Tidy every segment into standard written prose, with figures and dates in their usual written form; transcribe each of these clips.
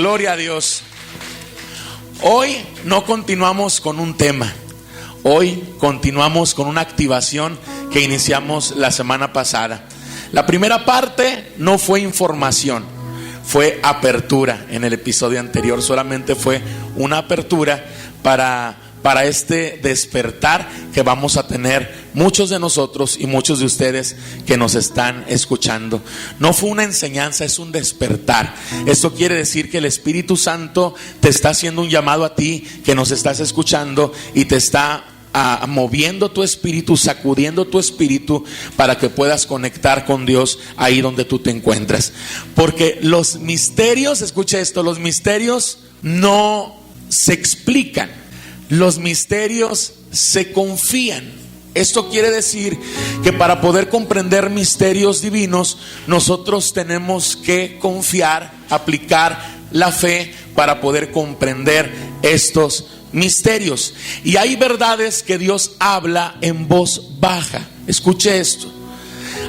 Gloria a Dios. Hoy no continuamos con un tema. Hoy continuamos con una activación que iniciamos la semana pasada. La primera parte no fue información, fue apertura. En el episodio anterior solamente fue una apertura para este despertar que vamos a tener muchos de nosotros y muchos de ustedes que nos están escuchando. No fue una enseñanza, es un despertar. Esto quiere decir que el Espíritu Santo te está haciendo un llamado a ti que nos estás escuchando y te está moviendo tu espíritu, sacudiendo tu espíritu para que puedas conectar con Dios ahí donde tú te encuentras. Porque los misterios, escucha esto, los misterios no se explican, los misterios se confían. Esto quiere decir que para poder comprender misterios divinos, nosotros tenemos que confiar, aplicar la fe para poder comprender estos misterios. Y hay verdades que Dios habla en voz baja. Escuche esto.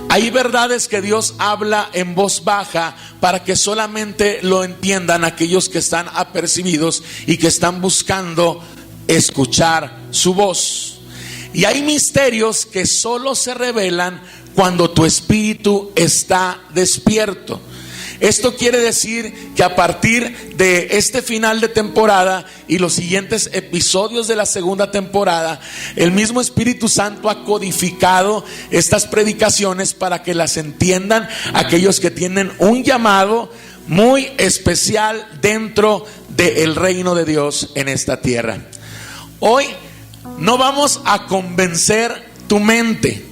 Hay verdades que Dios habla en voz baja para que solamente lo entiendan aquellos que están apercibidos y que están buscando escuchar su voz. Y hay misterios que solo se revelan cuando tu espíritu está despierto. Esto quiere decir que a partir de este final de temporada y los siguientes episodios de la segunda temporada, el mismo Espíritu Santo ha codificado estas predicaciones para que las entiendan aquellos que tienen un llamado muy especial dentro del reino de Dios en esta tierra. Hoy no vamos a convencer tu mente.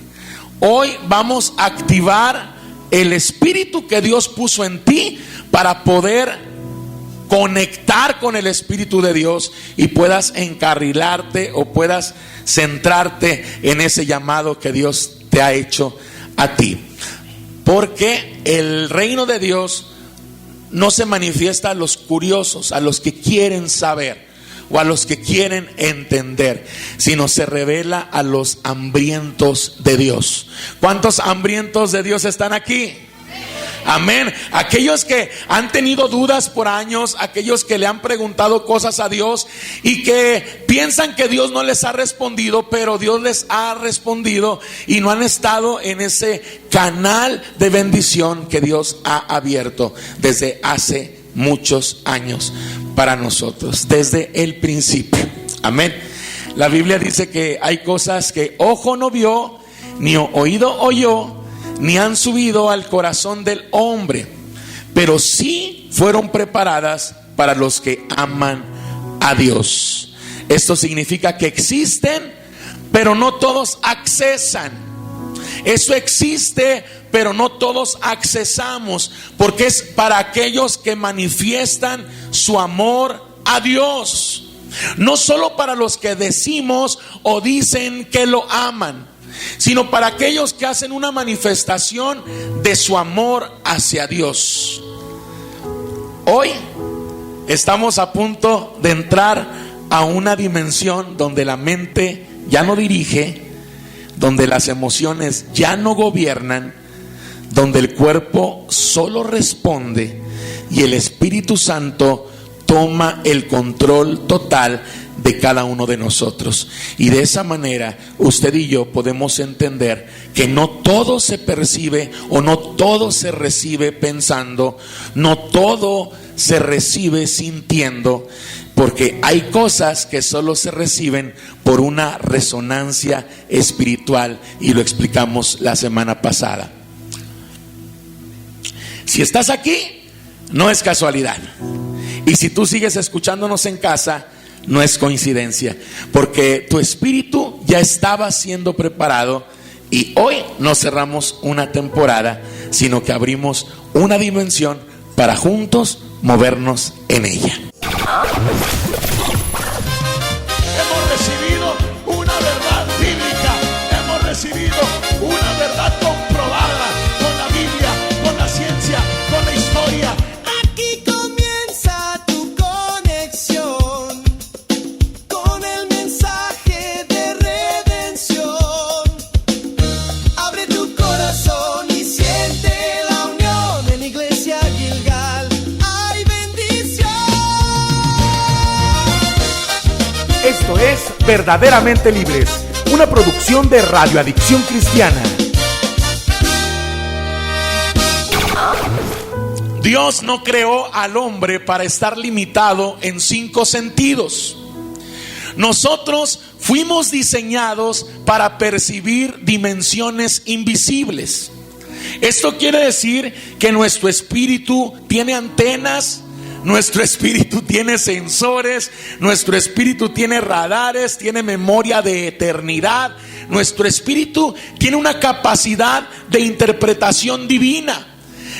Hoy vamos a activar el espíritu que Dios puso en ti para poder conectar con el Espíritu de Dios y puedas encarrilarte o puedas centrarte en ese llamado que Dios te ha hecho a ti. Porque el reino de Dios no se manifiesta a los curiosos, a los que quieren saber o a los que quieren entender, sino se revela a los hambrientos de Dios. ¿Cuántos hambrientos de Dios están aquí? Amén. Aquellos que han tenido dudas por años, aquellos que le han preguntado cosas a Dios y que piensan que Dios no les ha respondido, pero Dios les ha respondido y no han estado en ese canal de bendición que Dios ha abierto desde hace muchos años para nosotros, desde el principio. Amén. La Biblia dice que hay cosas que ojo no vio, ni oído oyó, ni han subido al corazón del hombre, pero sí fueron preparadas para los que aman a Dios. Esto significa que existen, pero no todos accesan. Eso existe, pero no todos accesamos, porque es para aquellos que manifiestan su amor a Dios. No solo para los que decimos o dicen que lo aman, sino para aquellos que hacen una manifestación de su amor hacia Dios. Hoy estamos a punto de entrar a una dimensión donde la mente ya no dirige, donde las emociones ya no gobiernan, donde el cuerpo solo responde y el Espíritu Santo toma el control total de cada uno de nosotros. Y de esa manera usted y yo podemos entender que no todo se percibe o no todo se recibe pensando, no todo se recibe sintiendo, porque hay cosas que solo se reciben por una resonancia espiritual, y lo explicamos la semana pasada. Si estás aquí, no es casualidad. Y si tú sigues escuchándonos en casa, no es coincidencia, porque tu espíritu ya estaba siendo preparado. Y hoy no cerramos una temporada, sino que abrimos una dimensión para juntos movernos en ella. Hemos recibido una verdad bíblica, hemos recibido una verdad comprobada con la Biblia, con la ciencia, con la historia. Aquí comienza tu conexión con el mensaje de redención. Abre tu corazón y siente la unión en Iglesia Gilgal. Hay bendición. es Verdaderamente Libres, una producción de Radio Adicción Cristiana. Dios no creó al hombre para estar limitado en 5 sentidos. Nosotros fuimos diseñados para percibir dimensiones invisibles. Esto quiere decir que nuestro espíritu tiene antenas, nuestro espíritu tiene sensores, nuestro espíritu tiene radares, tiene memoria de eternidad. Nuestro espíritu tiene una capacidad de interpretación divina.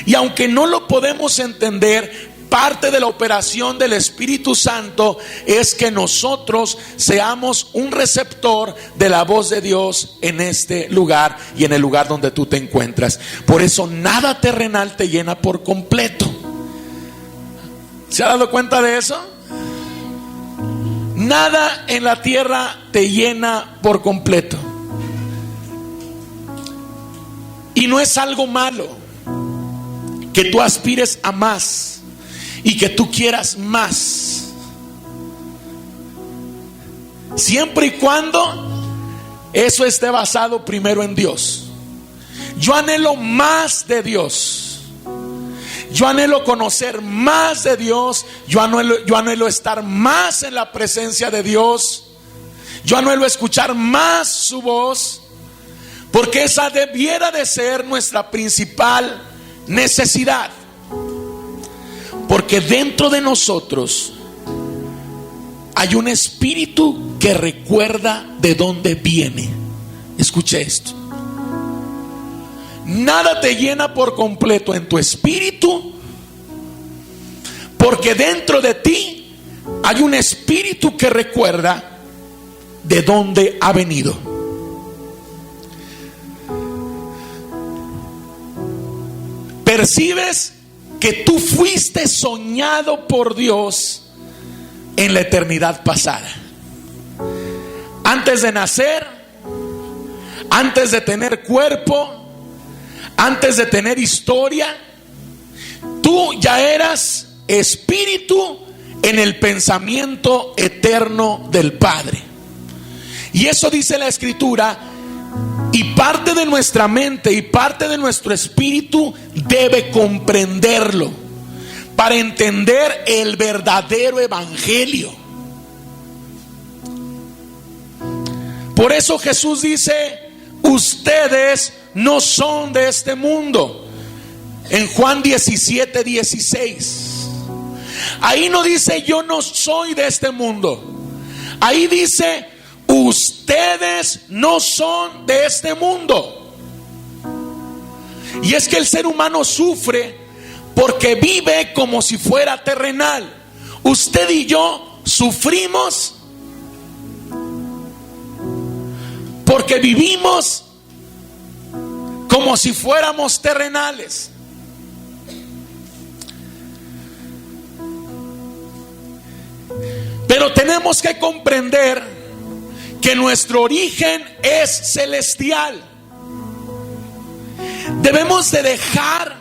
Y aunque no lo podemos entender, parte de la operación del Espíritu Santo es que nosotros seamos un receptor de la voz de Dios en este lugar y en el lugar donde tú te encuentras. Por eso nada terrenal te llena por completo. ¿Se ha dado cuenta de eso? Nada en la tierra te llena por completo. Y no es algo malo que tú aspires a más y que tú quieras más, siempre y cuando eso esté basado primero en Dios. Yo anhelo más de Dios, yo anhelo conocer más de Dios, yo anhelo estar más en la presencia de Dios, yo anhelo escuchar más su voz, porque esa debiera de ser nuestra principal necesidad. Porque dentro de nosotros hay un espíritu que recuerda de dónde viene. Escuche esto. Nada te llena por completo en tu espíritu, porque dentro de ti hay un espíritu que recuerda de dónde ha venido. Percibes que tú fuiste soñado por Dios en la eternidad pasada. Antes de nacer, antes de tener cuerpo, antes de tener historia, tú ya eras espíritu en el pensamiento eterno del Padre. Y eso dice la Escritura. Y parte de nuestra mente y parte de nuestro espíritu debe comprenderlo para entender el verdadero evangelio. Por eso Jesús dice: ustedes no son de este mundo. En Juan 17:16. Ahí no dice yo no soy de este mundo. Ahí dice ustedes no son de este mundo. Y es que el ser humano sufre porque vive como si fuera terrenal. Usted y yo sufrimos porque vivimos como si fuéramos terrenales. Pero tenemos que comprender que nuestro origen es celestial. Debemos de dejar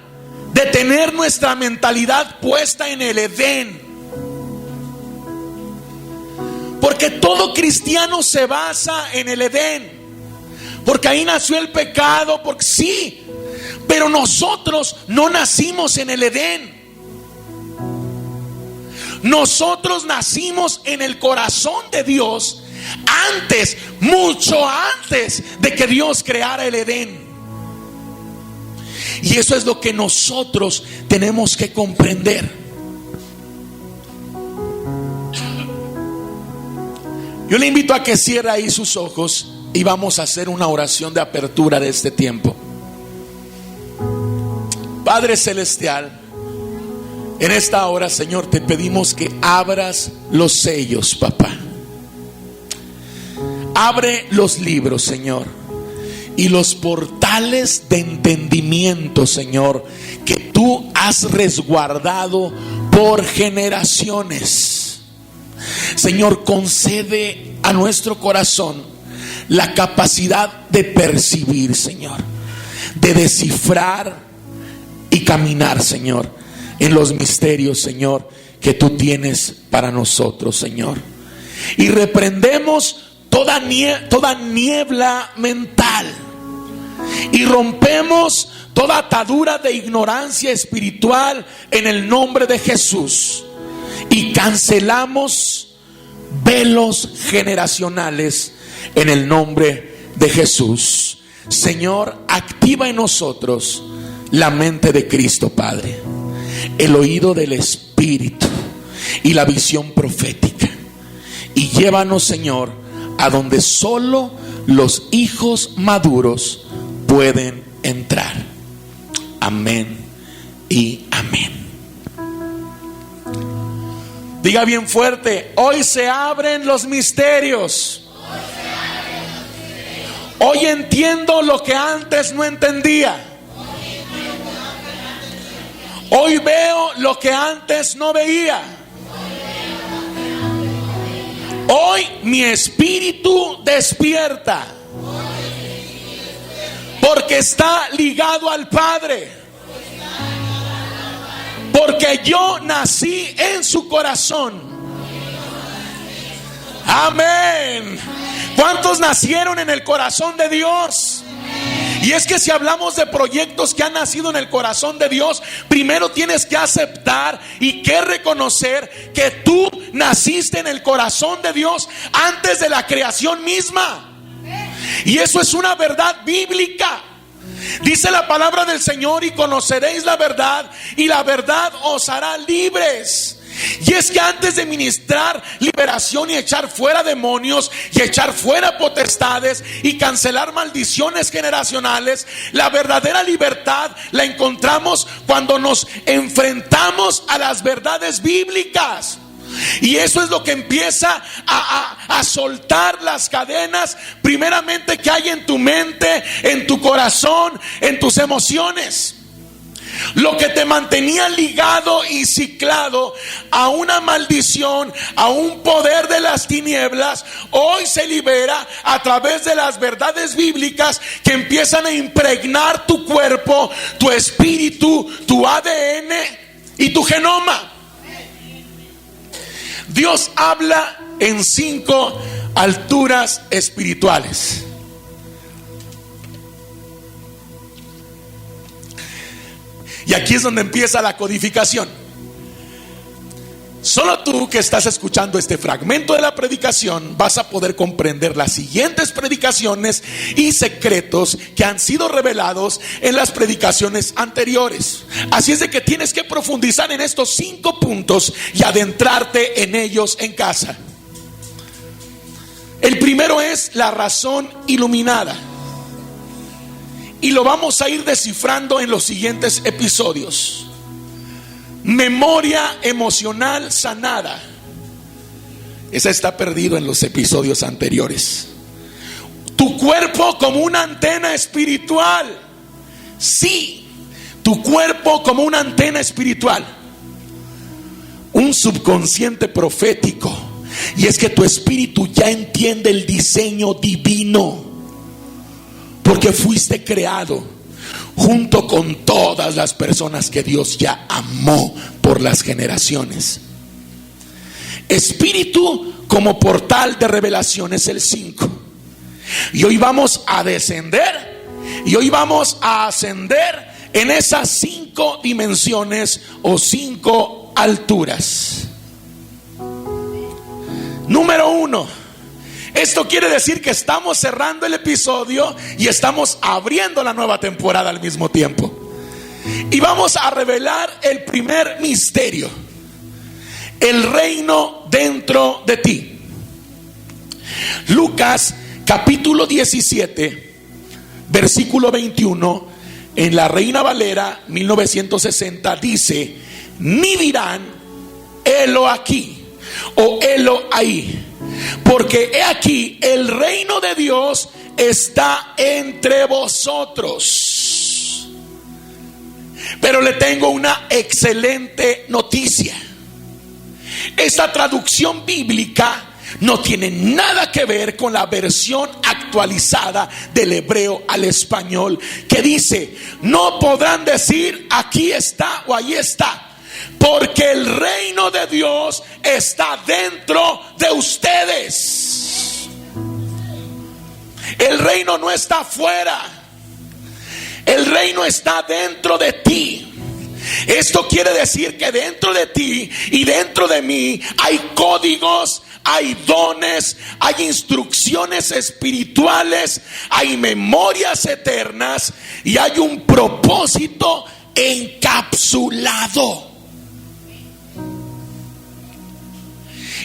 de tener nuestra mentalidad puesta en el Edén, porque todo cristiano se basa en el Edén, porque ahí nació el pecado, porque sí, pero nosotros no nacimos en el Edén. Nosotros nacimos en el corazón de Dios antes, mucho antes de que Dios creara el Edén. Y eso es lo que nosotros tenemos que comprender. Yo le invito a que cierre ahí sus ojos y vamos a hacer una oración de apertura de este tiempo. Padre Celestial, en esta hora, Señor, te pedimos que abras los sellos, papá. Abre los libros, Señor, y los portales de entendimiento, Señor, que tú has resguardado por generaciones. Señor, concede a nuestro corazón la capacidad de percibir, Señor, de descifrar y caminar, Señor, en los misterios, Señor, que tú tienes para nosotros, Señor. y reprendemos toda niebla mental y rompemos toda atadura de ignorancia espiritual en el nombre de Jesús, y cancelamos velos generacionales en el nombre de Jesús. Señor, activa en nosotros la mente de Cristo, Padre, el oído del Espíritu y la visión profética, y llévanos, Señor, a donde solo los hijos maduros pueden entrar. Amén y amén. Diga bien fuerte: hoy se abren los misterios. Hoy entiendo lo que antes no entendía. Hoy veo lo que antes no veía. Hoy mi espíritu despierta, porque está ligado al Padre, porque yo nací en su corazón. Amén. ¿Cuántos nacieron en el corazón de Dios? Y es que si hablamos de proyectos que han nacido en el corazón de Dios, primero tienes que aceptar y que reconocer que tú naciste en el corazón de Dios antes de la creación misma. Y eso es una verdad bíblica. Dice la palabra del Señor: y conoceréis la verdad, y la verdad os hará libres. Y es que antes de ministrar liberación y echar fuera demonios y echar fuera potestades y cancelar maldiciones generacionales, la verdadera libertad la encontramos cuando nos enfrentamos a las verdades bíblicas. Y eso es lo que empieza a soltar las cadenas, primeramente, que hay en tu mente, en tu corazón, en tus emociones. Lo que te mantenía ligado y ciclado a una maldición, a un poder de las tinieblas, hoy se libera a través de las verdades bíblicas que empiezan a impregnar tu cuerpo, tu espíritu, tu ADN y tu genoma. Dios habla en 5 alturas espirituales. Y aquí es donde empieza la codificación. Solo tú que estás escuchando este fragmento de la predicación vas a poder comprender las siguientes predicaciones y secretos que han sido revelados en las predicaciones anteriores. Así es de que tienes que profundizar en estos 5 puntos y adentrarte en ellos en casa. El primero es la razón iluminada, y lo vamos a ir descifrando en los siguientes episodios. Memoria emocional sanada. Esa está perdido en los episodios anteriores. Tu cuerpo como una antena espiritual. Sí, tu cuerpo como una antena espiritual. Un subconsciente profético. Y es que tu espíritu ya entiende el diseño divino, porque fuiste creado junto con todas las personas que Dios ya amó por las generaciones. Espíritu como portal de revelación es el 5. Y hoy vamos a descender y hoy vamos a ascender en esas 5 dimensiones o 5 alturas. Número 1. Esto quiere decir que estamos cerrando el episodio y estamos abriendo la nueva temporada al mismo tiempo. Y vamos a revelar el primer misterio: el reino dentro de ti. Lucas capítulo 17, versículo 21, en la Reina Valera 1960 dice: ni dirán helo aquí o helo ahí, porque he aquí el reino de Dios está entre vosotros. Pero le tengo una excelente noticia. Esta traducción bíblica no tiene nada que ver con la versión actualizada del hebreo al español, que dice: no podrán decir aquí está o ahí está. porque el reino de Dios está dentro de ustedes. El reino no está afuera, el reino está dentro de ti. Esto quiere decir que dentro de ti y dentro de mí hay códigos, hay dones, hay instrucciones espirituales, hay memorias eternas y hay un propósito encapsulado.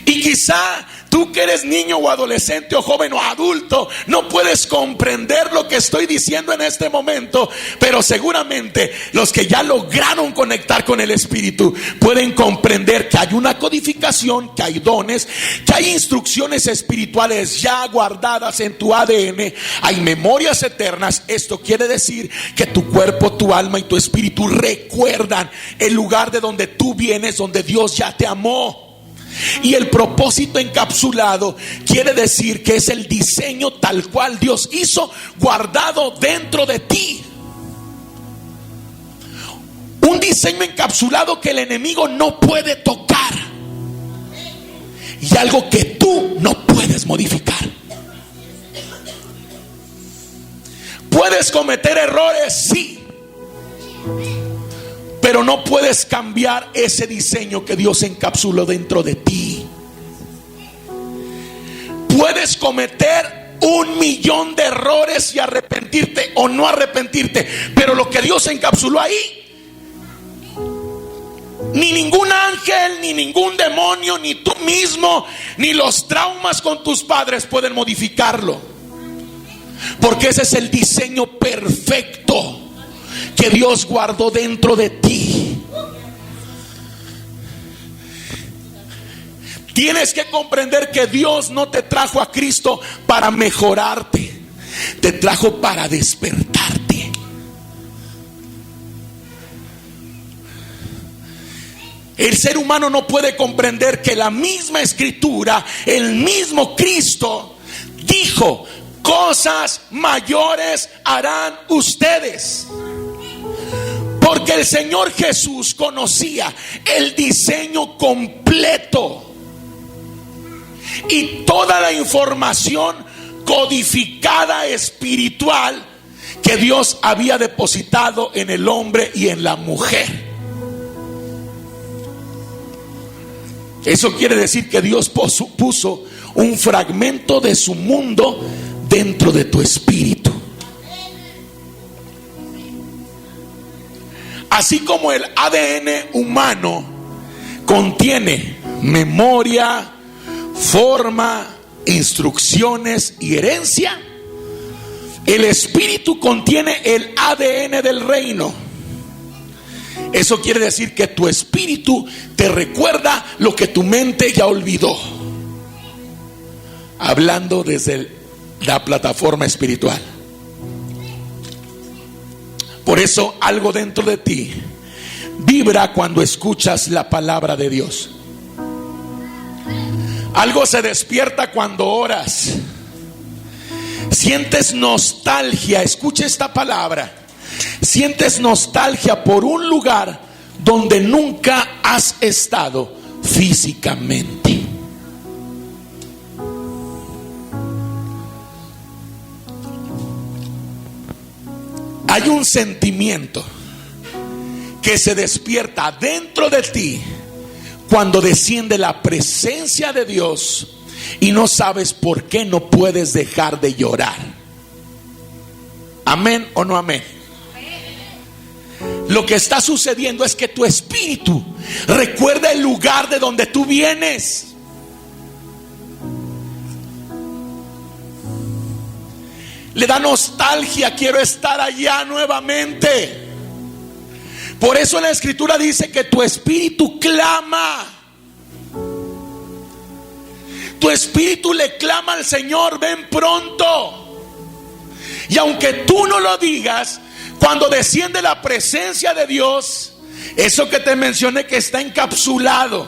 Y quizá tú que eres niño o adolescente o joven o adulto no puedes comprender lo que estoy diciendo en este momento, pero seguramente los que ya lograron conectar con el Espíritu pueden comprender que hay una codificación, que hay dones, que hay instrucciones espirituales ya guardadas en tu ADN, hay memorias eternas. Esto quiere decir que tu cuerpo, tu alma y tu espíritu recuerdan el lugar de donde tú vienes, donde Dios ya te amó. Y el propósito encapsulado quiere decir que es el diseño tal cual Dios hizo, guardado dentro de ti. Un diseño encapsulado que el enemigo no puede tocar, y algo que tú no puedes modificar. Puedes cometer errores, sí, pero no puedes cambiar ese diseño que Dios encapsuló dentro de ti. Puedes cometer 1,000,000 de errores y arrepentirte o no arrepentirte, pero lo que Dios encapsuló ahí, ni ningún ángel, ni ningún demonio, ni tú mismo, ni los traumas con tus padres pueden modificarlo, porque ese es el diseño perfecto que Dios guardó dentro de ti. Tienes que comprender que Dios no te trajo a Cristo para mejorarte, te trajo para despertarte. El ser humano no puede comprender que la misma Escritura, el mismo Cristo dijo: cosas mayores harán ustedes. Porque el Señor Jesús conocía el diseño completo y toda la información codificada espiritual que Dios había depositado en el hombre y en la mujer. Eso quiere decir que Dios puso un fragmento de su mundo dentro de tu espíritu. Así como el ADN humano contiene memoria, forma, instrucciones y herencia, el espíritu contiene el ADN del reino. Eso quiere decir que tu espíritu te recuerda lo que tu mente ya olvidó. Hablando desde la plataforma espiritual. Por eso algo dentro de ti vibra cuando escuchas la palabra de Dios. Algo se despierta cuando oras. Sientes nostalgia, escucha esta palabra. Sientes nostalgia por un lugar donde nunca has estado físicamente. Hay un sentimiento que se despierta dentro de ti cuando desciende la presencia de Dios y no sabes por qué no puedes dejar de llorar. ¿Amén o no amén? Lo que está sucediendo es que tu espíritu recuerda el lugar de donde tú vienes. Le da nostalgia, quiero estar allá nuevamente. Por eso en la Escritura dice que tu espíritu clama. Tu espíritu le clama al Señor: ven pronto. Y aunque tú no lo digas, cuando desciende la presencia de Dios, eso que te mencioné que está encapsulado,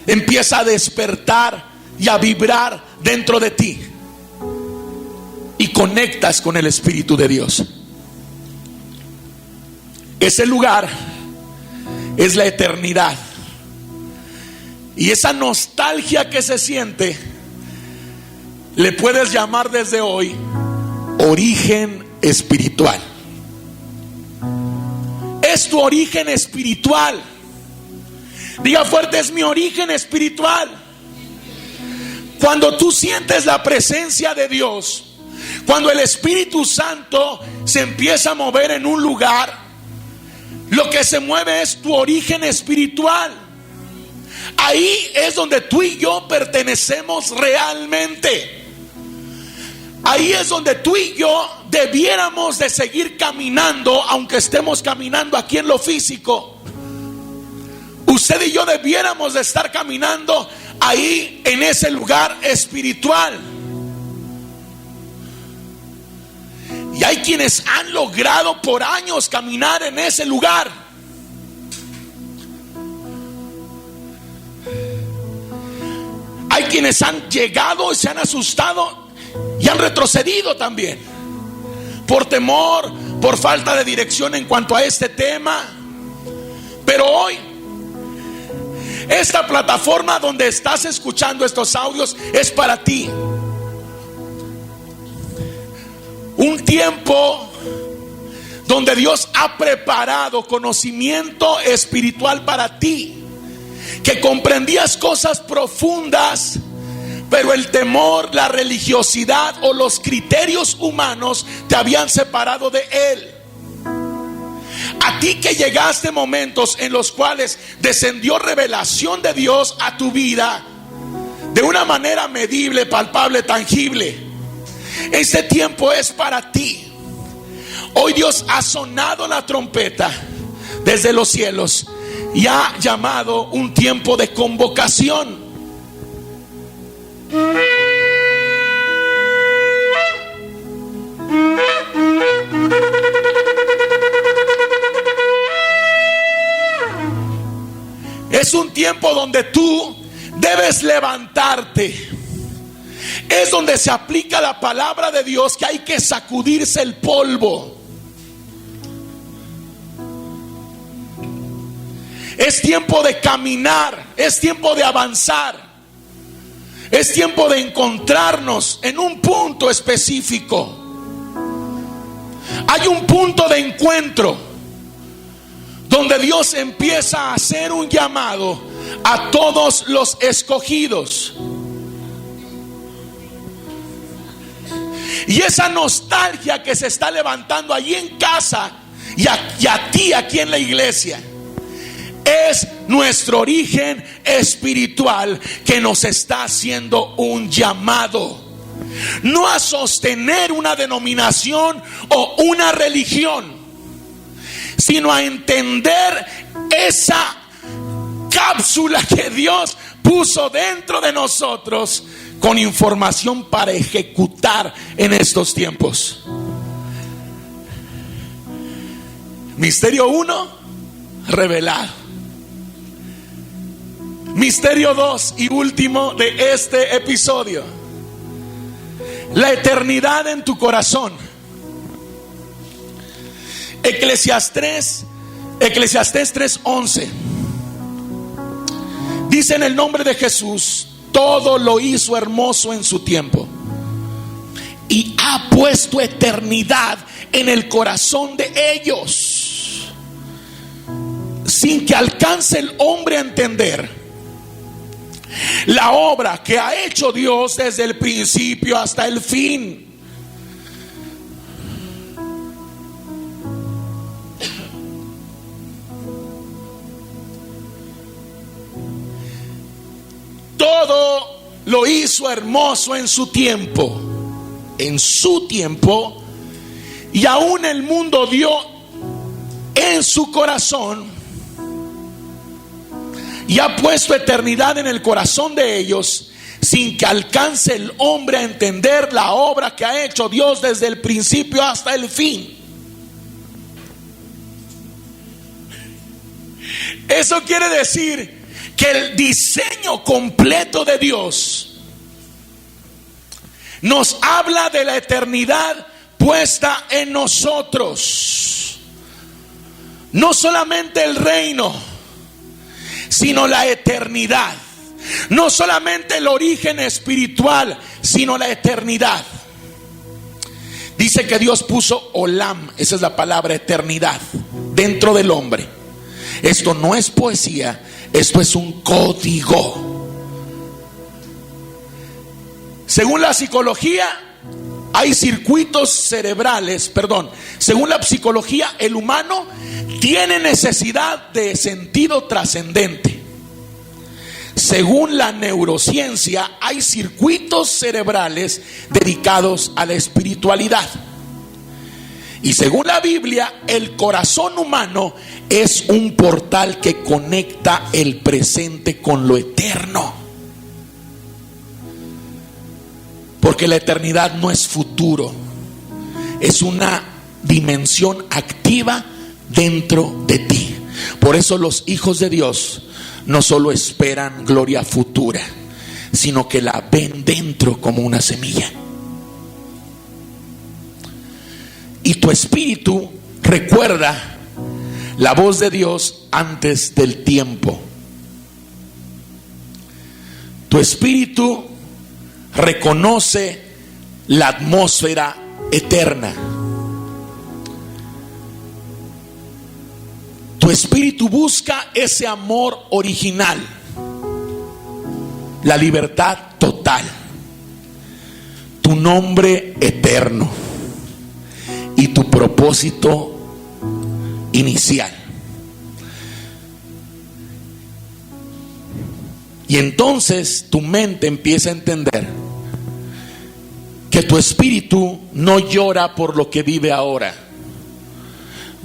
empieza a despertar y a vibrar dentro de ti. Y conectas con el Espíritu de Dios. Ese lugar es la eternidad. Y esa nostalgia que se siente, le puedes llamar desde hoy origen espiritual. Es tu origen espiritual. Diga fuerte: es mi origen espiritual. Cuando tú sientes la presencia de Dios, cuando el Espíritu Santo se empieza a mover en un lugar, lo que se mueve es tu origen espiritual. Ahí es donde tú y yo pertenecemos realmente. Ahí es donde tú y yo debiéramos de seguir caminando, aunque estemos caminando aquí en lo físico. Usted y yo debiéramos de estar caminando ahí en ese lugar espiritual. Y hay quienes han logrado por años caminar en ese lugar. Hay quienes han llegado y se han asustado y han retrocedido también, por temor, por falta de dirección en cuanto a este tema. Pero hoy, esta plataforma donde estás escuchando estos audios es para ti. Un tiempo donde Dios ha preparado conocimiento espiritual para ti, que comprendías cosas profundas, pero el temor, la religiosidad o los criterios humanos te habían separado de Él. A ti que llegaste a momentos en los cuales descendió revelación de Dios a tu vida de una manera medible, palpable, tangible, este tiempo es para ti. Hoy Dios ha sonado la trompeta desde los cielos y ha llamado un tiempo de convocación. Es un tiempo donde tú debes levantarte. Es donde se aplica la palabra de Dios, que hay que sacudirse el polvo. Es tiempo de caminar, es tiempo de avanzar. Es tiempo de encontrarnos en un punto específico. Hay un punto de encuentro donde Dios empieza a hacer un llamado a todos los escogidos. Y esa nostalgia que se está levantando allí en casa y a ti aquí en la iglesia, es nuestro origen espiritual que nos está haciendo un llamado. No a sostener una denominación o una religión, sino a entender esa cápsula que Dios puso dentro de nosotros con información para ejecutar en estos tiempos. Misterio 1, revelado. Misterio 2 y último de este episodio: la eternidad en tu corazón. Eclesiastés 3:11 dice: en el nombre de Jesús, todo lo hizo hermoso en su tiempo, y ha puesto eternidad en el corazón de ellos, sin que alcance el hombre a entender la obra que ha hecho Dios desde el principio hasta el fin. Todo lo hizo hermoso en su tiempo, y aún el mundo dio en su corazón y ha puesto eternidad en el corazón de ellos, sin que alcance el hombre a entender la obra que ha hecho Dios desde el principio hasta el fin. Eso quiere decir que el diseño completo de Dios nos habla de la eternidad puesta en nosotros. No solamente el reino, sino la eternidad. No solamente el origen espiritual, sino la eternidad. Dice que Dios puso olam, esa es la palabra eternidad, dentro del hombre. Esto no es poesía, esto es un código. Según la psicología, hay circuitos cerebrales, según la psicología, el humano tiene necesidad de sentido trascendente. Según la neurociencia, hay circuitos cerebrales dedicados a la espiritualidad. Y según la Biblia, el corazón humano es un portal que conecta el presente con lo eterno. Porque la eternidad no es futuro, es una dimensión activa dentro de ti. Por eso los hijos de Dios no solo esperan gloria futura, sino que la ven dentro como una semilla. Y tu espíritu recuerda la voz de Dios antes del tiempo. Tu espíritu reconoce la atmósfera eterna. Tu espíritu busca ese amor original, la libertad total, tu nombre eterno y tu propósito inicial. Y entonces tu mente empieza a entender que tu espíritu no llora por lo que vive ahora,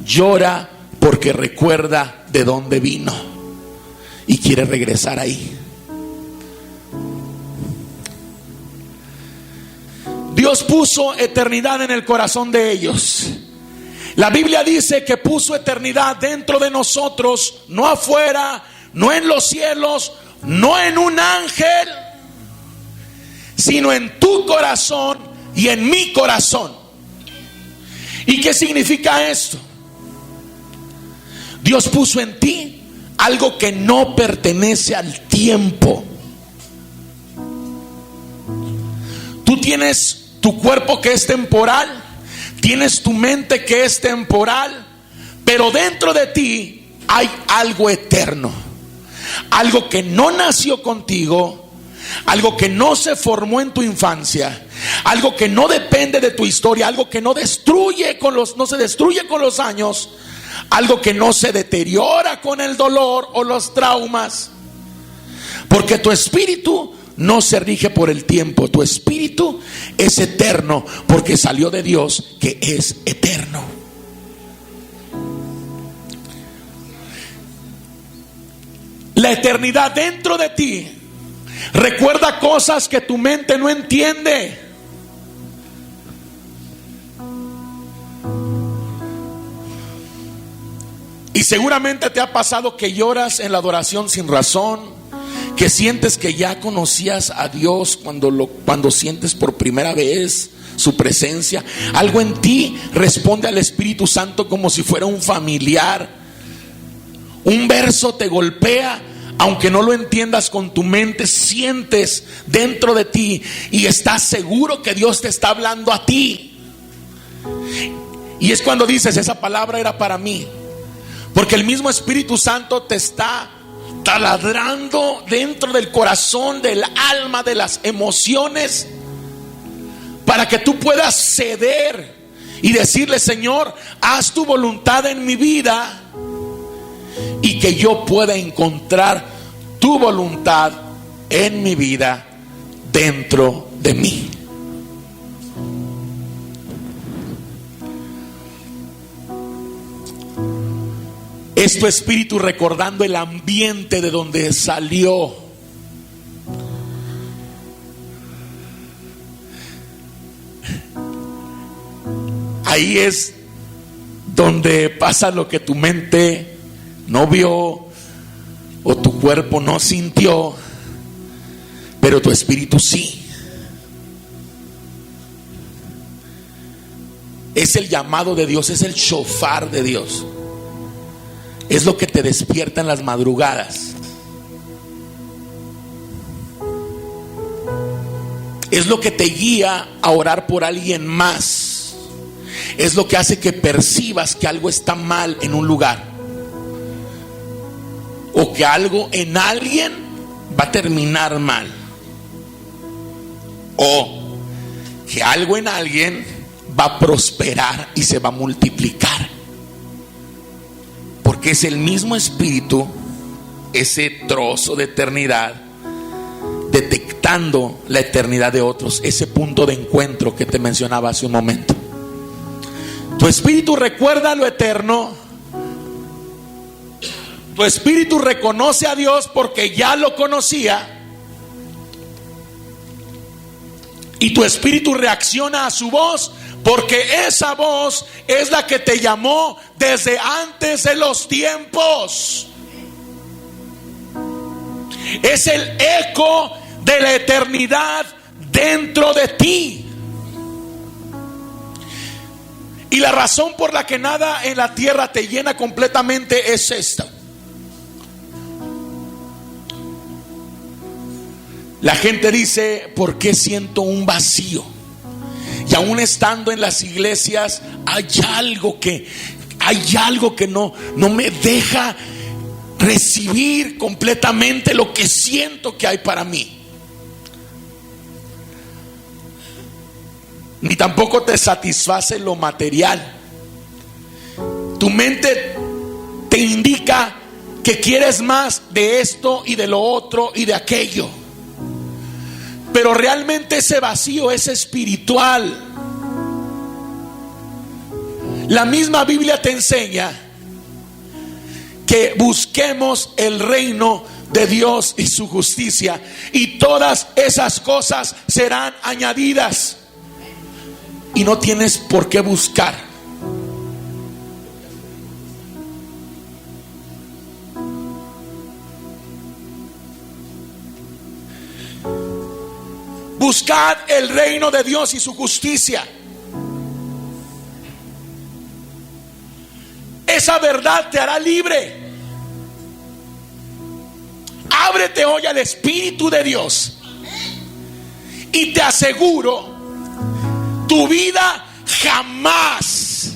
llora porque recuerda de dónde vino y quiere regresar ahí. Dios puso eternidad en el corazón de ellos. La Biblia dice que puso eternidad dentro de nosotros, no afuera, no en los cielos, no en un ángel, sino en tu corazón y en mi corazón. ¿Y qué significa esto? Dios puso en ti algo que no pertenece al tiempo. Tú tienes tu cuerpo que es temporal, tienes tu mente que es temporal, pero dentro de ti hay algo eterno, algo que no nació contigo, algo que no se formó en tu infancia, algo que no depende de tu historia, algo que no se destruye con los años, algo que no se deteriora con el dolor o los traumas. Porque tu espíritu no se rige por el tiempo, tu espíritu es eterno porque salió de Dios, que es eterno. La eternidad dentro de ti recuerda cosas que tu mente no entiende. Y seguramente te ha pasado que lloras en la adoración sin razón, que sientes que ya conocías a Dios cuando sientes por primera vez su presencia. Algo en ti responde al Espíritu Santo como si fuera un familiar. Un verso te golpea, aunque no lo entiendas con tu mente, sientes dentro de ti y estás seguro que Dios te está hablando a ti. Y es cuando dices, esa palabra era para mí. Porque el mismo Espíritu Santo te está taladrando dentro del corazón, del alma, de las emociones, para que tú puedas ceder y decirle: Señor, haz tu voluntad en mi vida, y que yo pueda encontrar tu voluntad en mi vida dentro de mí. Es tu espíritu recordando el ambiente de donde salió. Ahí es donde pasa lo que tu mente no vio o tu cuerpo no sintió, pero tu espíritu sí. Es el llamado de Dios, es el shofar de Dios. Es lo que te despierta en las madrugadas. es lo que te guía a orar por alguien más. Es lo que hace que percibas que algo está mal en un lugar, o que algo en alguien va a terminar mal, o que algo en alguien va a prosperar y se va a multiplicar. Porque es el mismo espíritu, ese trozo de eternidad, detectando la eternidad de otros, ese punto de encuentro que te mencionaba hace un momento. Tu espíritu recuerda lo eterno. Tu espíritu reconoce a Dios porque ya lo conocía. Y tu espíritu reacciona a su voz porque esa voz es la que te llamó desde antes de los tiempos. Es el eco de la eternidad dentro de ti. Y la razón por la que nada en la tierra te llena completamente es esta. La gente dice: ¿por qué siento un vacío? Y aún estando en las iglesias hay algo que no me deja recibir completamente lo que siento que hay para mí. Ni tampoco te satisface lo material. Tu mente te indica que quieres más de esto y de lo otro y de aquello. Pero realmente ese vacío es espiritual. La misma Biblia te enseña que busquemos el reino de Dios y su justicia, y todas esas cosas serán añadidas. Y no tienes por qué buscar. Buscad el reino de Dios y su justicia. Esa verdad te hará libre. Ábrete hoy al Espíritu de Dios y te aseguro, tu vida jamás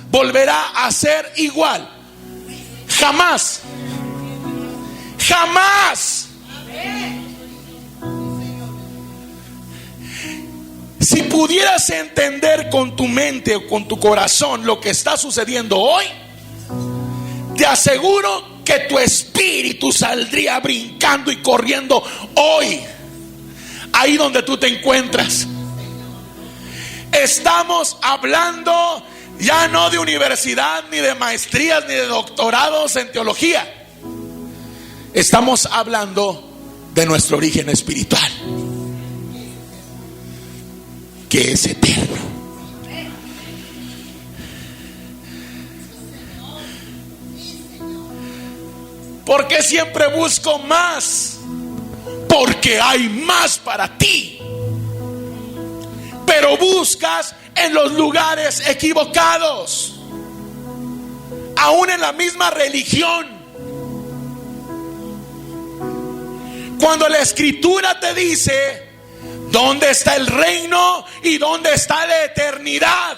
volverá a ser igual. Jamás. Si pudieras entender con tu mente o con tu corazón lo que está sucediendo hoy, te aseguro que tu espíritu saldría brincando y corriendo hoy, ahí donde tú te encuentras. Estamos hablando ya no de universidad, ni de maestrías, ni de doctorados en teología. Estamos hablando de nuestro origen espiritual, que es eterno. ¿Por qué siempre busco más? Porque hay más para ti. Pero buscas en los lugares equivocados, aún en la misma religión. Cuando la Escritura te dice ¿dónde está el reino y dónde está la eternidad?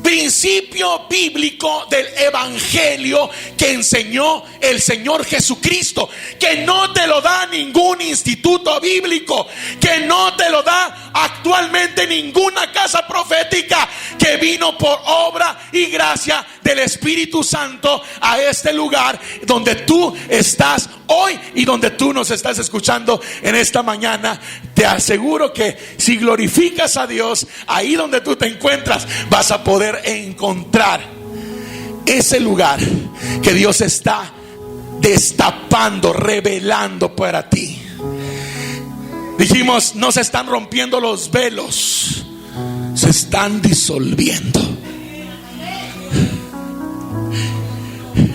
Principio bíblico del evangelio que enseñó el Señor Jesucristo, que no te lo da ningún instituto bíblico, que no te lo da actualmente ninguna casa profética, que vino por obra y gracia del Espíritu Santo a este lugar donde tú estás hoy y donde tú nos estás escuchando en esta mañana. Te aseguro que si glorificas a Dios ahí donde tú te encuentras, vas a poder encontrar ese lugar que Dios está destapando, revelando para ti. Dijimos, no se están rompiendo los velos, se están disolviendo.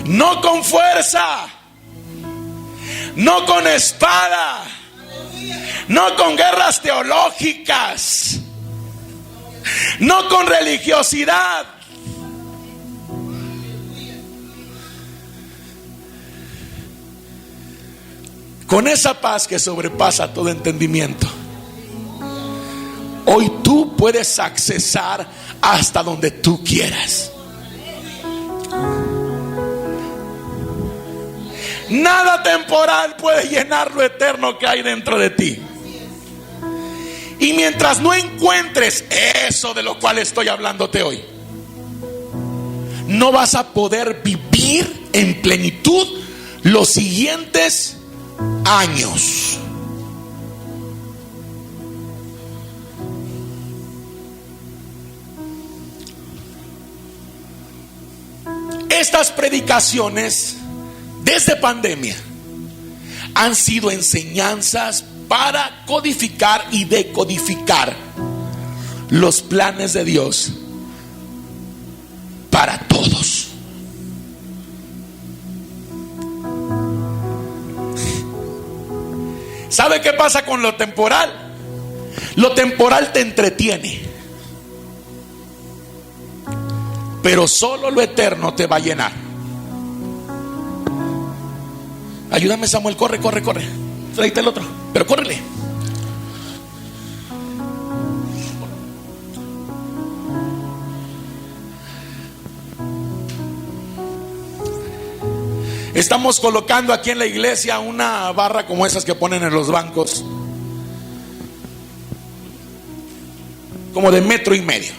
No con fuerza, no con espada, no con guerras teológicas, no con religiosidad. con esa paz que sobrepasa todo entendimiento, hoy tú puedes accesar hasta donde tú quieras. Nada temporal puede llenar lo eterno que hay dentro de ti. Y mientras no encuentres eso de lo cual estoy hablándote hoy, no vas a poder vivir en plenitud los siguientes años. Estas predicaciones desde pandemia han sido enseñanzas para codificar y decodificar los planes de Dios para todos. ¿Sabe qué pasa con lo temporal? Lo temporal te entretiene, pero solo lo eterno te va a llenar. Ayúdame, Samuel, corre. Tráete el otro, pero córrele. Estamos colocando aquí en la iglesia una barra como esas que ponen en los bancos, como de 1.5 metros.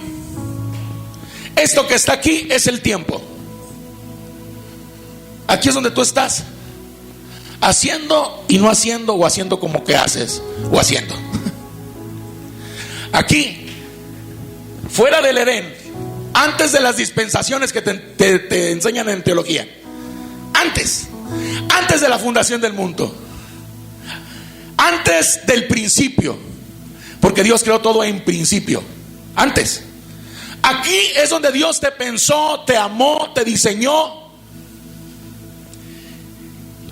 Esto que está aquí es el tiempo. Aquí es donde tú estás, haciendo y no haciendo, o haciendo como que haces, o haciendo. Aquí, fuera del Edén, antes de las dispensaciones que te enseñan en teología, antes de la fundación del mundo, antes del principio, porque Dios creó todo en principio, antes. Aquí es donde Dios te pensó, te amó, te diseñó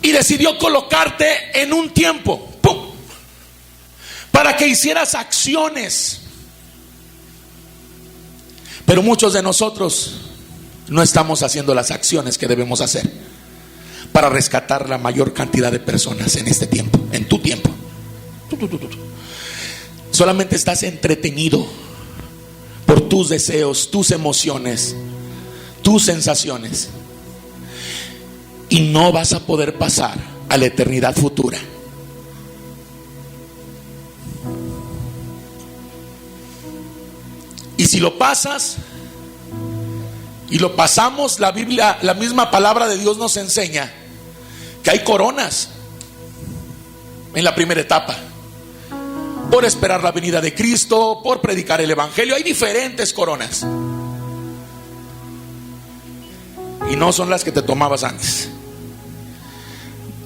y decidió colocarte en un tiempo, ¡pum!, para que hicieras acciones. Pero muchos de nosotros no estamos haciendo las acciones que debemos hacer para rescatar la mayor cantidad de personas en este tiempo, en tu tiempo. Solamente estás entretenido por tus deseos, tus emociones, tus sensaciones, y no vas a poder pasar a la eternidad futura. Y si lo pasas y lo pasamos, la Biblia, la misma palabra de Dios nos enseña que hay coronas en la primera etapa, por esperar la venida de Cristo, por predicar el evangelio. Hay diferentes coronas, y no son las que te tomabas antes.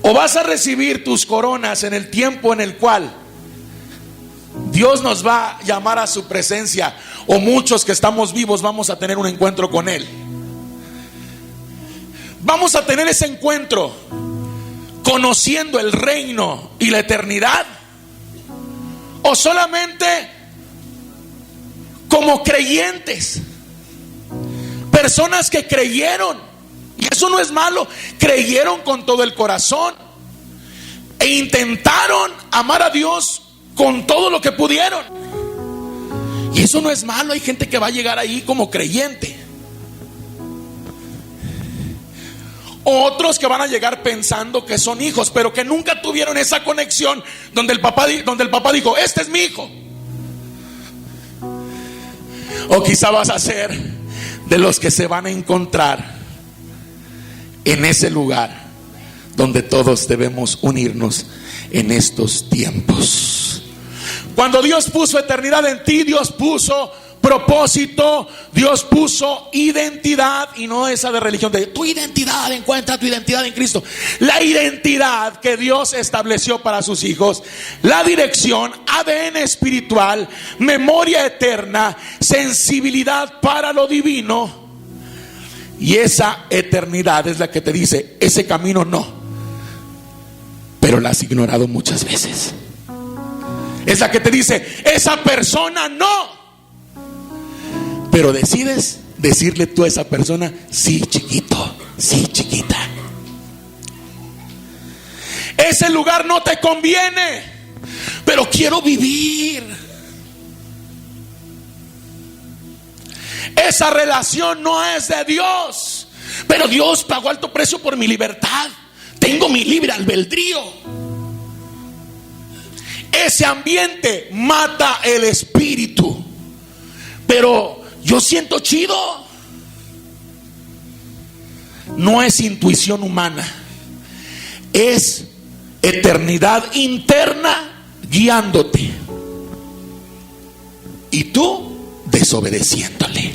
O vas a recibir tus coronas en el tiempo en el cual Dios nos va a llamar a su presencia, o muchos que estamos vivos vamos a tener un encuentro con Él. Vamos a tener ese encuentro conociendo el reino y la eternidad, o solamente como creyentes, personas que creyeron, y eso no es malo, creyeron con todo el corazón e intentaron amar a Dios con todo lo que pudieron, y eso no es malo. Hay gente que va a llegar ahí como creyente, otros que van a llegar pensando que son hijos, pero que nunca tuvieron esa conexión donde el papá dijo: este es mi hijo. O quizá vas a ser de los que se van a encontrar en ese lugar donde todos debemos unirnos en estos tiempos. Cuando Dios puso eternidad en ti, Dios puso propósito, Dios puso identidad, y no esa de religión de tu identidad, encuentra tu identidad en Cristo. La identidad que Dios estableció para sus hijos, la dirección, ADN espiritual, memoria eterna, sensibilidad para lo divino. Y esa eternidad es la que te dice: ese camino no, pero la has ignorado muchas veces. Es la que te dice: esa persona no, pero decides decirle tú a esa persona: sí, chiquito, sí, chiquita. Ese lugar no te conviene, pero quiero vivir. Esa relación no es de Dios, pero Dios pagó alto precio por mi libertad. Tengo mi libre albedrío. Ese ambiente mata el espíritu, pero yo siento chido. No es intuición humana, es eternidad interna guiándote, y tú desobedeciéndole.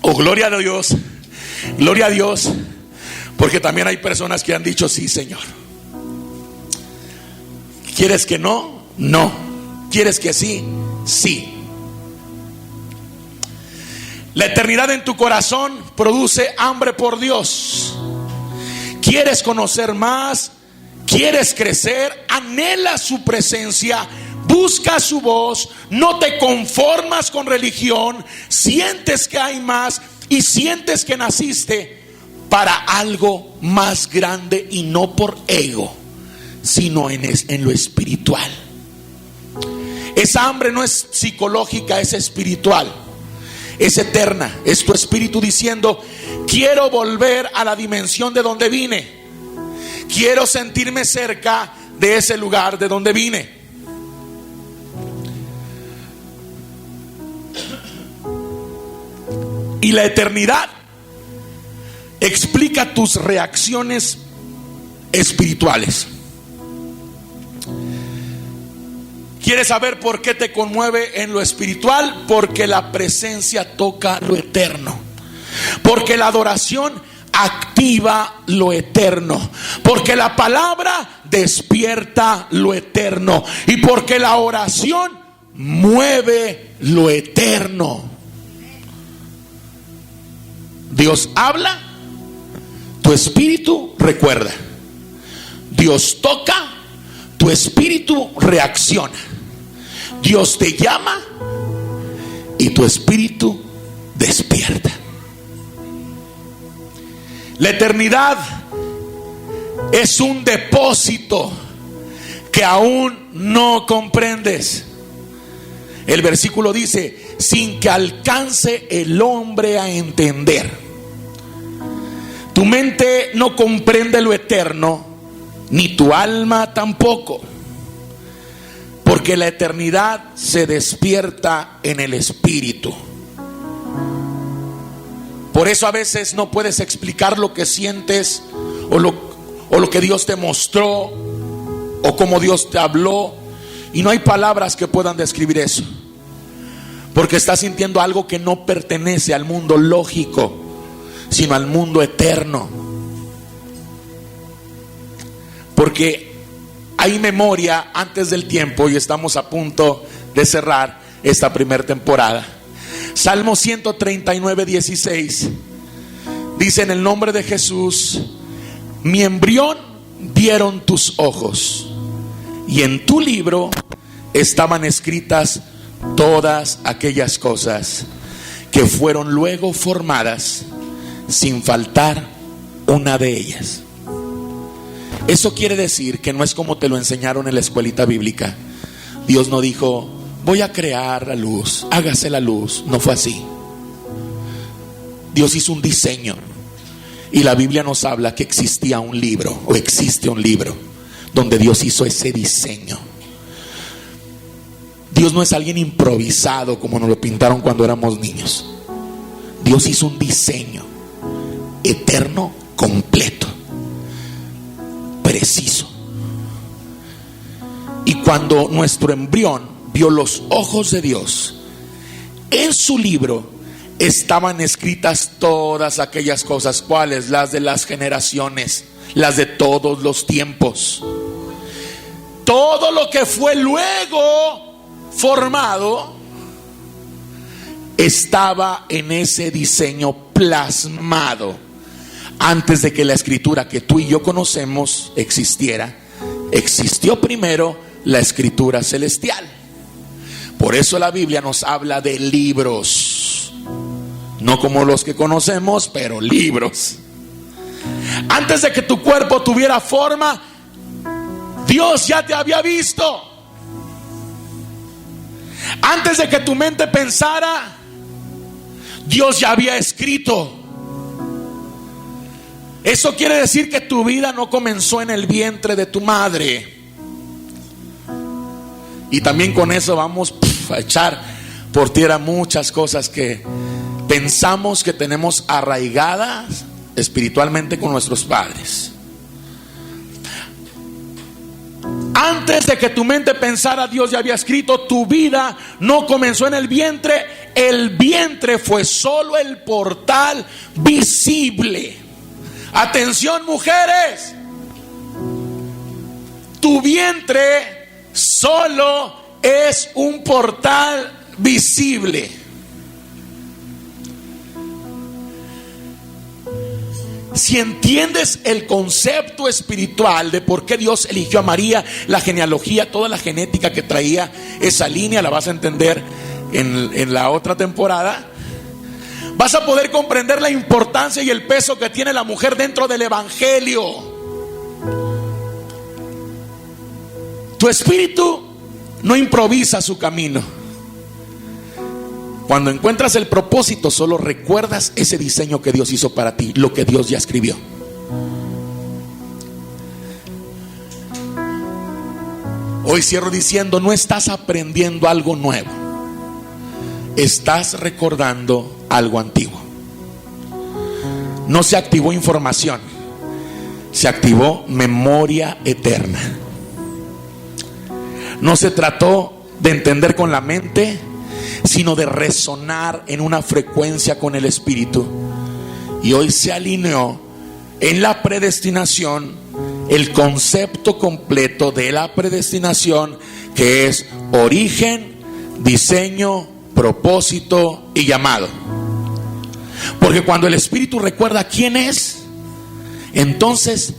Oh, gloria a Dios, gloria a Dios, porque también hay personas que han dicho sí, Señor. ¿Quieres que no? No. ¿Quieres que sí? Sí. La eternidad en tu corazón produce hambre por Dios. ¿Quieres conocer más? ¿Quieres crecer? Anhela su presencia, busca su voz, no te conformas con religión, sientes que hay más y sientes que naciste para algo más grande, y no por ego, sino en lo espiritual. Esa hambre no es psicológica, es espiritual, es eterna. Es tu espíritu diciendo: quiero volver a la dimensión de donde vine, quiero sentirme cerca de ese lugar de donde vine. Y la eternidad explica tus reacciones espirituales. ¿Quieres saber por qué te conmueve en lo espiritual? Porque la presencia toca lo eterno. Porque la adoración activa lo eterno. Porque la palabra despierta lo eterno. Y porque la oración mueve lo eterno. Dios habla, tu espíritu recuerda. Dios toca, tu espíritu reacciona. Dios te llama y tu espíritu despierta. La eternidad es un depósito que aún no comprendes. El versículo dice: sin que alcance el hombre a entender. Tu mente no comprende lo eterno, ni tu alma tampoco, porque la eternidad se despierta en el espíritu. Por eso a veces no puedes explicar lo que sientes, o lo que Dios te mostró, o cómo Dios te habló, y no hay palabras que puedan describir eso, porque estás sintiendo algo que no pertenece al mundo lógico, sino al mundo eterno. Porque hay memoria antes del tiempo, y estamos a punto de cerrar esta primera temporada. Salmo 139, 16 dice: en el nombre de Jesús, mi embrión vieron tus ojos, y en tu libro estaban escritas todas aquellas cosas que fueron luego formadas, sin faltar una de ellas. Eso quiere decir que no es como te lo enseñaron en la escuelita bíblica. Dios no dijo: voy a crear la luz, hágase la luz. No fue así. Dios hizo un diseño, y la Biblia nos habla que existía un libro, o existe un libro, donde Dios hizo ese diseño. Dios no es alguien improvisado como nos lo pintaron cuando éramos niños. Dios hizo un diseño eterno, completo, preciso. Y cuando nuestro embrión vio los ojos de Dios, en su libro estaban escritas todas aquellas cosas. ¿Cuáles? Las de las generaciones, las de todos los tiempos. Todo lo que fue luego formado estaba en ese diseño plasmado. Antes de que la escritura que tú y yo conocemos existiera, existió primero la escritura celestial. Por eso la Biblia nos habla de libros, no como los que conocemos, pero libros. Antes de que tu cuerpo tuviera forma, Dios ya te había visto. Antes de que tu mente pensara, Dios ya había escrito. Eso quiere decir que tu vida no comenzó en el vientre de tu madre. Y también con eso vamos a echar por tierra muchas cosas que pensamos que tenemos arraigadas espiritualmente con nuestros padres. Antes de que tu mente pensara, Dios ya había escrito. Tu vida no comenzó en el vientre. El vientre fue solo el portal visible. Atención, mujeres. Tu vientre solo es un portal visible. Si entiendes el concepto espiritual de por qué Dios eligió a María, la genealogía, toda la genética que traía esa línea, la vas a entender en la otra temporada. Vas a poder comprender la importancia y el peso que tiene la mujer dentro del evangelio. Tu espíritu no improvisa su camino. Cuando encuentras el propósito, solo recuerdas ese diseño que Dios hizo para ti, lo que Dios ya escribió. Hoy cierro diciendo, no estás aprendiendo algo nuevo, estás recordando algo antiguo. No se activó información, se activó memoria eterna. No se trató de entender con la mente, sino de resonar en una frecuencia con el Espíritu. Y hoy se alineó en la predestinación el concepto completo de la predestinación, que es origen, diseño, propósito y llamado. Porque cuando el Espíritu recuerda quién es, entonces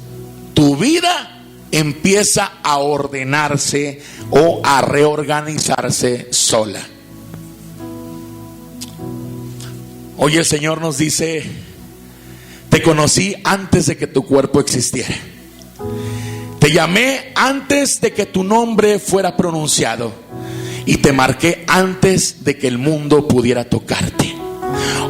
tu vida empieza a ordenarse o a reorganizarse sola. Hoy el Señor nos dice: te conocí antes de que tu cuerpo existiera. Te llamé antes de que tu nombre fuera pronunciado. Y te marqué antes de que el mundo pudiera tocarte.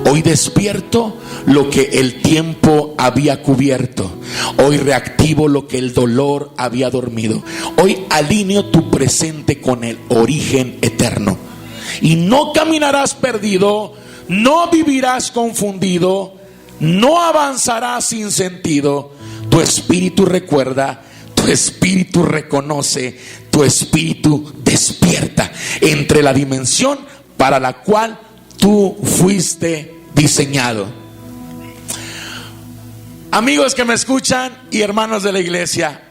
Hoy despierto lo que el tiempo había cubierto. Hoy reactivo lo que el dolor había dormido. Hoy alineo tu presente con el origen eterno. Y no caminarás perdido, no vivirás confundido, no avanzarás sin sentido. Tu espíritu recuerda, tu espíritu reconoce, tu espíritu despierta entre la dimensión para la cual tú fuiste diseñado. Amigos que me escuchan y hermanos de la iglesia,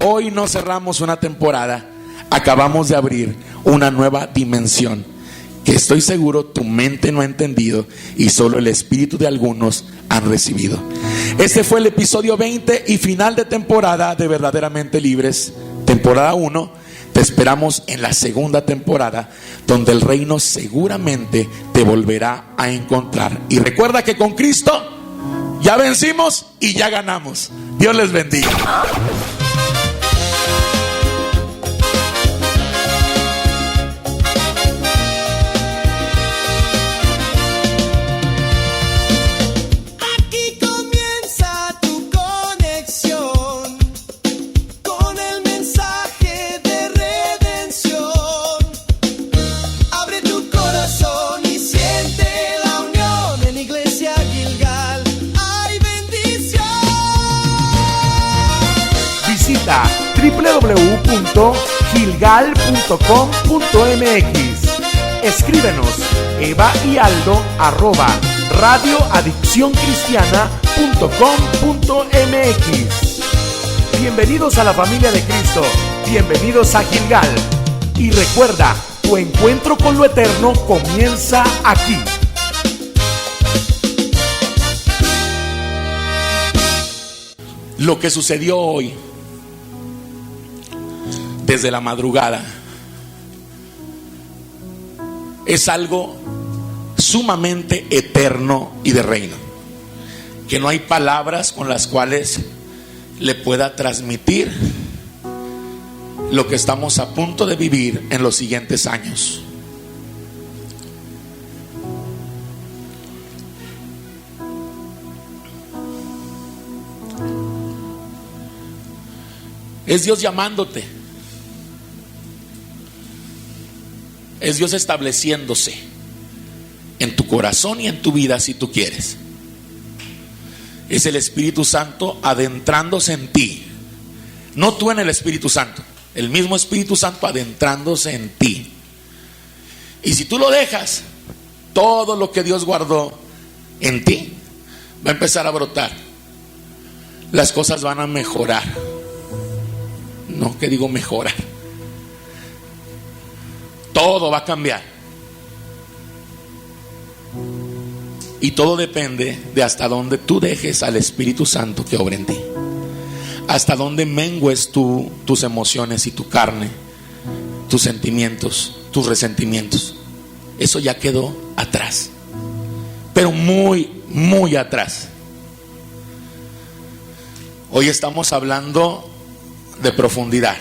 hoy no cerramos una temporada, acabamos de abrir una nueva dimensión que estoy seguro tu mente no ha entendido y solo el espíritu de algunos han recibido. Este fue el episodio 20 y final de temporada de Verdaderamente Libres, temporada 1. Te esperamos en la segunda temporada, donde el reino seguramente te volverá a encontrar. Y recuerda que con Cristo ya vencimos y ya ganamos. Dios les bendiga. Aquí comienza tu conexión con el mensaje de redención. Abre tu corazón y siente la unión en Iglesia Gilgal. ¡Hay bendición! Visita www.gilgal.com.mx. Escríbenos eva.y.radioadiccioncristiana.com.mx. Bienvenidos a la familia de Cristo, bienvenidos a Gilgal. Y recuerda, tu encuentro con lo eterno comienza aquí. Lo que sucedió hoy, desde la madrugada, es algo sumamente eterno y de reino. que no hay palabras con las cuales le pueda transmitir lo que estamos a punto de vivir en los siguientes años. Es Dios llamándote. Es Dios estableciéndose en tu corazón y en tu vida si tú quieres. Es el Espíritu Santo adentrándose en ti. No tú en el Espíritu Santo. El mismo Espíritu Santo adentrándose en ti. Y si tú lo dejas, todo lo que Dios guardó en ti va a empezar a brotar. Las cosas van a mejorar. No, que digo mejorar. Todo va a cambiar. Y todo depende de hasta dónde tú dejes al Espíritu Santo que obra en ti. Hasta dónde mengues tú tus emociones y tu carne, tus sentimientos, tus resentimientos. Eso ya quedó atrás. Pero muy, muy atrás. Hoy estamos hablando de profundidad.